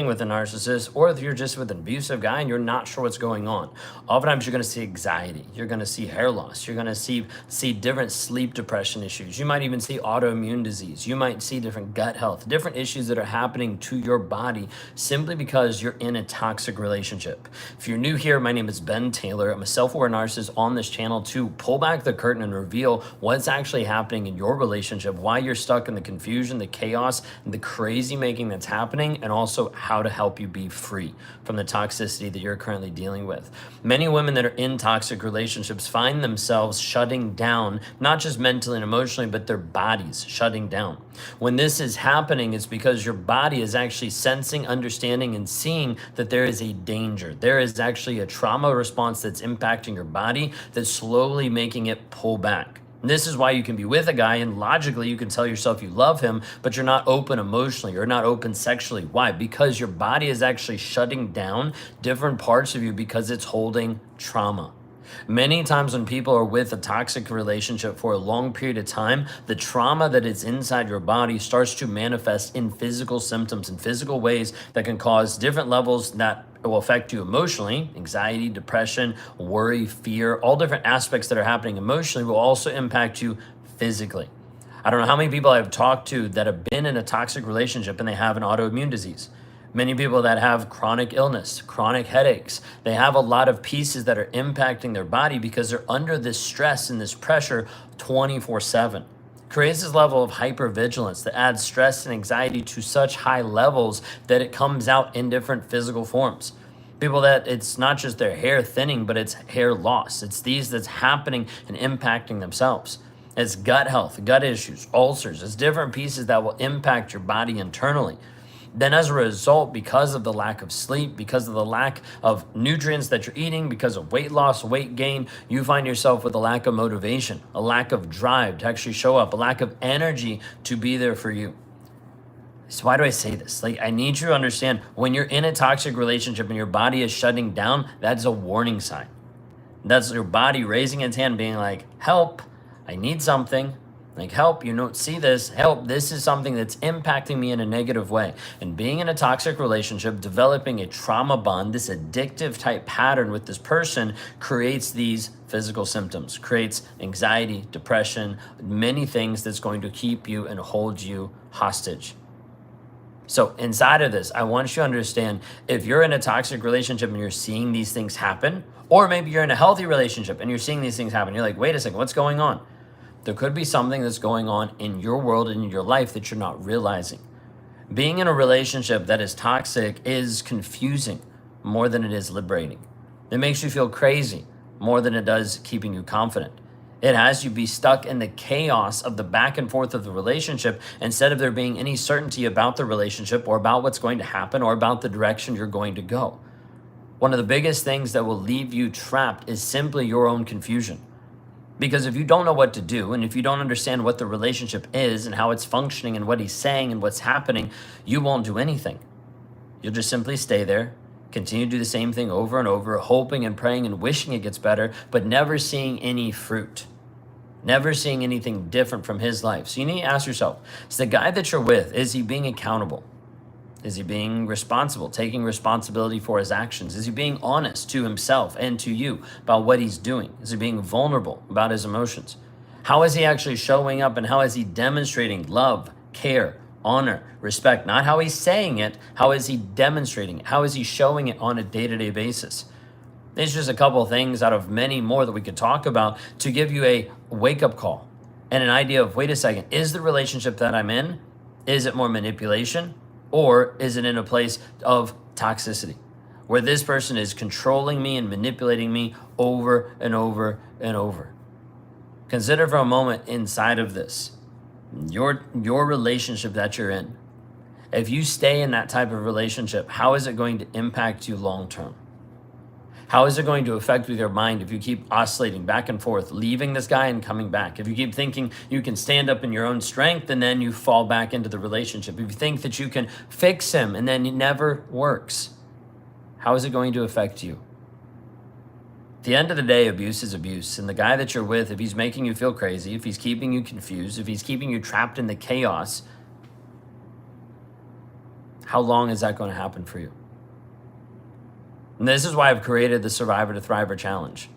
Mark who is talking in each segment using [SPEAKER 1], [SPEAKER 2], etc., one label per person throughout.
[SPEAKER 1] with a narcissist, or if you're just with an abusive guy and you're not sure what's going on, oftentimes you're going to see anxiety, you're going to see hair loss, you're going to see different sleep depression issues, you might even see autoimmune disease, you might see different gut health, different issues that are happening to your body simply because you're in a toxic relationship. If you're new here, my name is Ben Taylor. I'm a self-aware narcissist on this channel to pull back the curtain and reveal what's actually happening in your relationship, why you're stuck in the confusion, the chaos, and the crazy making that's happening, and also how to help you be free from the toxicity that you're currently dealing with. Many women that are in toxic relationships find themselves shutting down, not just mentally and emotionally, but their bodies shutting down. When this is happening, it's because your body is actually sensing, understanding, and seeing that there is a danger. There is actually a trauma response that's impacting your body that's slowly making it pull back. This is why you can be with a guy and logically you can tell yourself you love him, but you're not open emotionally, you're not open sexually. Why? Because your body is actually shutting down different parts of you because it's holding trauma. Many times when people are with a toxic relationship for a long period of time, the trauma that is inside your body starts to manifest in physical symptoms and physical ways that can cause different levels that will affect you emotionally. Anxiety, depression, worry, fear, all different aspects that are happening emotionally will also impact you physically. I don't know how many people I've talked to that have been in a toxic relationship and they have an autoimmune disease. Many people that have chronic illness, chronic headaches, they have a lot of pieces that are impacting their body because they're under this stress and this pressure 24/7. Creates this level of hypervigilance that adds stress and anxiety to such high levels that it comes out in different physical forms. People that it's not just their hair thinning, but it's hair loss. It's these that's happening and impacting themselves. It's gut health, gut issues, ulcers. It's different pieces that will impact your body internally. Then as a result, because of the lack of sleep, because of the lack of nutrients that you're eating, because of weight loss, weight gain, you find yourself with a lack of motivation, a lack of drive to actually show up, a lack of energy to be there for you. So why do I say this? I need you to understand when you're in a toxic relationship and your body is shutting down, that's a warning sign. That's your body raising its hand being like, help, I need something. Help, you don't see this, help, this is something that's impacting me in a negative way. And being in a toxic relationship, developing a trauma bond, this addictive type pattern with this person creates these physical symptoms, creates anxiety, depression, many things that's going to keep you and hold you hostage. So inside of this, I want you to understand if you're in a toxic relationship and you're seeing these things happen, or maybe you're in a healthy relationship and you're seeing these things happen, you're like, wait a second, what's going on? There could be something that's going on in your world and in your life that you're not realizing. Being in a relationship that is toxic is confusing more than it is liberating. It makes you feel crazy more than it does keeping you confident. It has you be stuck in the chaos of the back and forth of the relationship instead of there being any certainty about the relationship or about what's going to happen or about the direction you're going to go. One of the biggest things that will leave you trapped is simply your own confusion. Because if you don't know what to do, and if you don't understand what the relationship is and how it's functioning and what he's saying and what's happening, you won't do anything. You'll just simply stay there, continue to do the same thing over and over, hoping and praying and wishing it gets better, but never seeing any fruit, never seeing anything different from his life. So you need to ask yourself, is the guy that you're with, is he being accountable? Is he being responsible, taking responsibility for his actions? Is he being honest to himself and to you about what he's doing? Is he being vulnerable about his emotions? How is he actually showing up and how is he demonstrating love, care, honor, respect? Not how he's saying it, how is he demonstrating it? How is he showing it on a day-to-day basis? It's just a couple of things out of many more that we could talk about to give you a wake-up call and an idea of, wait a second, is the relationship that I'm in, is it more manipulation? Or is it in a place of toxicity where this person is controlling me and manipulating me over and over and over? Consider for a moment inside of this, your relationship that you're in. If you stay in that type of relationship, how is it going to impact you long term? How is it going to affect with your mind if you keep oscillating back and forth, leaving this guy and coming back? If you keep thinking you can stand up in your own strength and then you fall back into the relationship. If you think that you can fix him and then it never works, how is it going to affect you? At the end of the day, abuse is abuse. And the guy that you're with, if he's making you feel crazy, if he's keeping you confused, if he's keeping you trapped in the chaos, How long is that going to happen for you? And this is why I've created the Survivor to Thriver Challenge.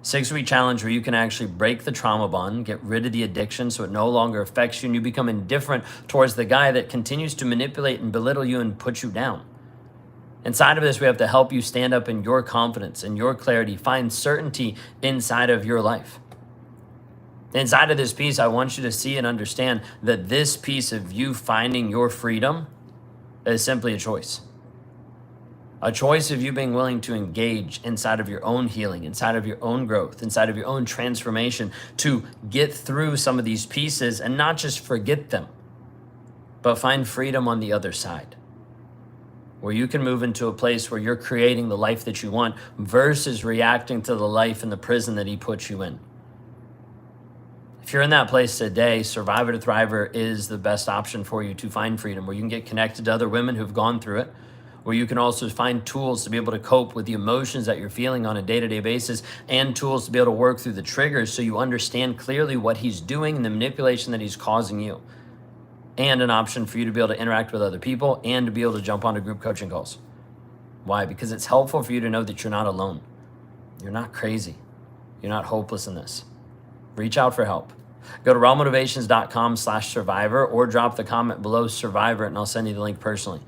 [SPEAKER 1] 6-week challenge where you can actually break the trauma bond, get rid of the addiction so it no longer affects you, and you become indifferent towards the guy that continues to manipulate and belittle you and put you down. Inside of this, we have to help you stand up in your confidence and your clarity, find certainty inside of your life. Inside of this piece, I want you to see and understand that this piece of you finding your freedom is simply a choice. A choice of you being willing to engage inside of your own healing, inside of your own growth, inside of your own transformation to get through some of these pieces and not just forget them, but find freedom on the other side, where you can move into a place where you're creating the life that you want versus reacting to the life and the prison that he put you in. If you're in that place today, Survivor to Thriver is the best option for you to find freedom, where you can get connected to other women who've gone through it, where you can also find tools to be able to cope with the emotions that you're feeling on a day-to-day basis, and tools to be able to work through the triggers so you understand clearly what he's doing and the manipulation that he's causing you. And an option for you to be able to interact with other people and to be able to jump onto group coaching calls. Why? Because it's helpful for you to know that you're not alone. You're not crazy. You're not hopeless in this. Reach out for help. Go to rawmotivations.com/survivor or drop the comment below survivor and I'll send you the link personally.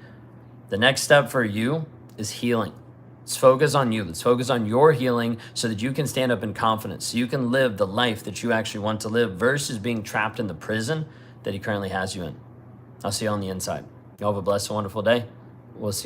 [SPEAKER 1] The next step for you is healing. Let's focus on you. Let's focus on your healing so that you can stand up in confidence, so you can live the life that you actually want to live versus being trapped in the prison that he currently has you in. I'll see you on the inside. You all have a blessed and wonderful day. We'll see you.